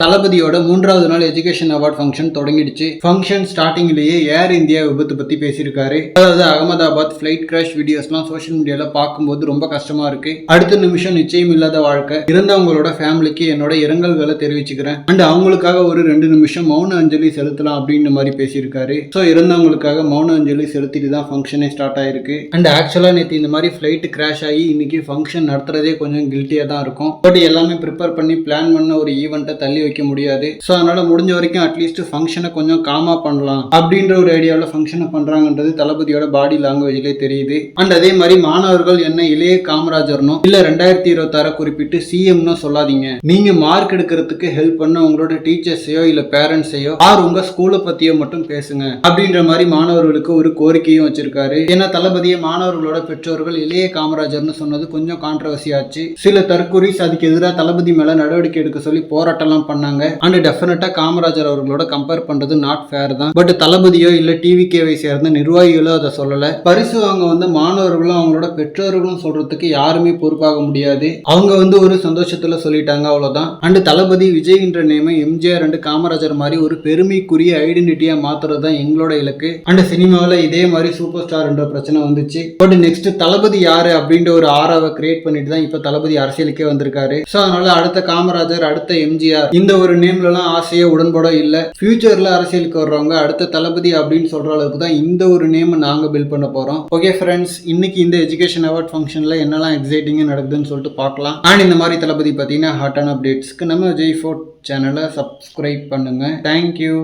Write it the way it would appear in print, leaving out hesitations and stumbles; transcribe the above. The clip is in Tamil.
தளபதியோட 3வது நாள் எஜுகேஷன் அவார்ட் ஃபங்க்ஷன் தொடங்கிடுச்சு. ஃபங்க்ஷன் ஸ்டார்டிங்லேயே ஏர் இந்தியா விபத்து பத்தி பேசியிருக்காரு. அதாவது அகமதாபாத் ஃபிளைட் கிராஷ் வீடியோஸ்லாம் சோஷியல் மீடியால பார்க்கும்போது ரொம்ப கஷ்டமா இருக்கு. அடுத்த நிமிஷம் நிச்சயம் இல்லாத வாழ்க்கை. இறந்தவங்களோட ஃபேமிலிக்கு என்னோட இரங்கல்களை தெரிவிச்சுக்கிறேன். அண்ட் அவங்களுக்காக ஒரு 2 நிமிஷம் மௌன அஞ்சலி செலுத்தலாம் அப்படின்னு மாதிரி பேசியிருக்காரு. ஸோ இறந்தவங்களுக்காக மௌன அஞ்சலி செலுத்திட்டு தான் ஃபங்க்ஷனே ஸ்டார்ட் ஆயிருக்கு. அண்ட் ஆக்சுவலா நேற்று இந்த மாதிரி ஃபிளைட் கிராஷ் ஆகி இன்னைக்கு ஃபங்க்ஷன் நடத்துறதே கொஞ்சம் கில்ட்டியா தான் இருக்கும். பட் எல்லாமே ப்ரிப்பேர் பண்ணி பிளான் பண்ண ஒரு ஈவெண்ட்டை தள்ளி வைக்க முடியாது. ஸோ அதனால முடிஞ்ச வரைக்கும் அட்லீஸ்ட் ஃபங்க்ஷனை கொஞ்சம் காமா பண்ணலாம் அப்படின்ற ஒரு ஐடியாவில் ஃபங்க்ஷனை பண்றாங்கன்றது தளபதியோட பாடி லாங்குவேஜ்லேயே தெரியுது. அண்ட் அதே மாதிரி மாணவர்கள் என்ன இளைய காமராஜர்னோ இல்ல 2026 குறிப்பிட்டு சிஎம்னு சொல்லாதீங்க. நீங்க மார்க் எடுக்கிறதுக்கு ஹெல்ப் பண்ண உங்களோட டீச்சர்ஸையோ இல்ல பேரண்ட்ஸையோ உங்க ஸ்கூலை பத்தியோ மட்டும் பேசுங்க அப்படின்ற மாதிரி மாணவர்களுக்கு ஒரு கோரிக்கையும் வச்சிருக்காரு. ஏன்னா தளபதியை மாணவர்களோட பெற்றோர்கள் இளைய காமராஜர்னு சொன்னது கொஞ்சம் கான்ட்ரவர்சி ஆச்சு. சில தற்கொலைஸ் அதுக்கு எதிராக தளபதி மேல நடவடிக்கை எடுக்க சொல்லி போராட்டம்லாம் பண்ணாங்க. அண்ட் டெஃபினட்டா காமராஜர் அவர்களோட கம்பேர் பண்றது நாட் ஃபேர் தான். பட் தளபதியோ இல்ல டிவிகேவை சேர்ந்த நிர்வாகிகளோ அதை சொல்லல. பரிசு வாங்க வந்து மாணவர்களும் அவங்களோட பெற்றோர்களும் சொல்றதுக்கு யாருமே பொறுப்பாக முடியாது. அவங்க ஒரு சந்தோஷத்துல சொல்லிட்டாங்க, அவ்வளவுதான். அண்ட் தளபதி விஜய்ன்ற நேமை எம்ஜிஆர் அண்ட் காமராஜர் மாதிரி ஒரு பெருமைக்குரிய ஐடென்டிட்டியா மாத்துறது தான் எங்களோட இலக்கு. அண்ட் சினிமாவில் இதே மாதிரி சூப்பர் ஸ்டார் என்ற பிரச்சனை வந்துச்சு. பட் நெக்ஸ்ட் தளபதி யாரு அப்படின்ற ஒரு ஆராவை கிரியேட் பண்ணிட்டு தான் இப்ப தளபதி அரசியலுக்கே வந்திருக்காரு. ஸோ அதனால அடுத்த காமராஜர், அடுத்த எம்ஜிஆர் இந்த ஒரு நேம்லாம் ஆசையே உடன்பட இல்லை. ஃபியூச்சர்ல அரசியலுக்கு வர்றவங்க அடுத்த தளபதி அப்படின்னு சொல்ற அளவுக்கு தான் இந்த ஒரு நேம் நாங்க பில்ட் பண்ண போறோம். ஓகே ஃப்ரெண்ட்ஸ், இன்னைக்கு இந்த எஜுகேஷன் அவார்ட் ஃபங்க்ஷன்ல என்னெல்லாம் எக்ஸைட்டிங்கா நடக்குதுன்னு சொல்லிட்டு பார்க்கலாம். அண்ட் இந்த மாதிரி தளபதி பார்த்தீங்கன்னா ஹாட்டான அப்டேட்ஸ்க்கு நம்ம விஜய் ஃபோர்ட் சேனலை சப்ஸ்கிரைப் பண்ணுங்க. தேங்க்யூ.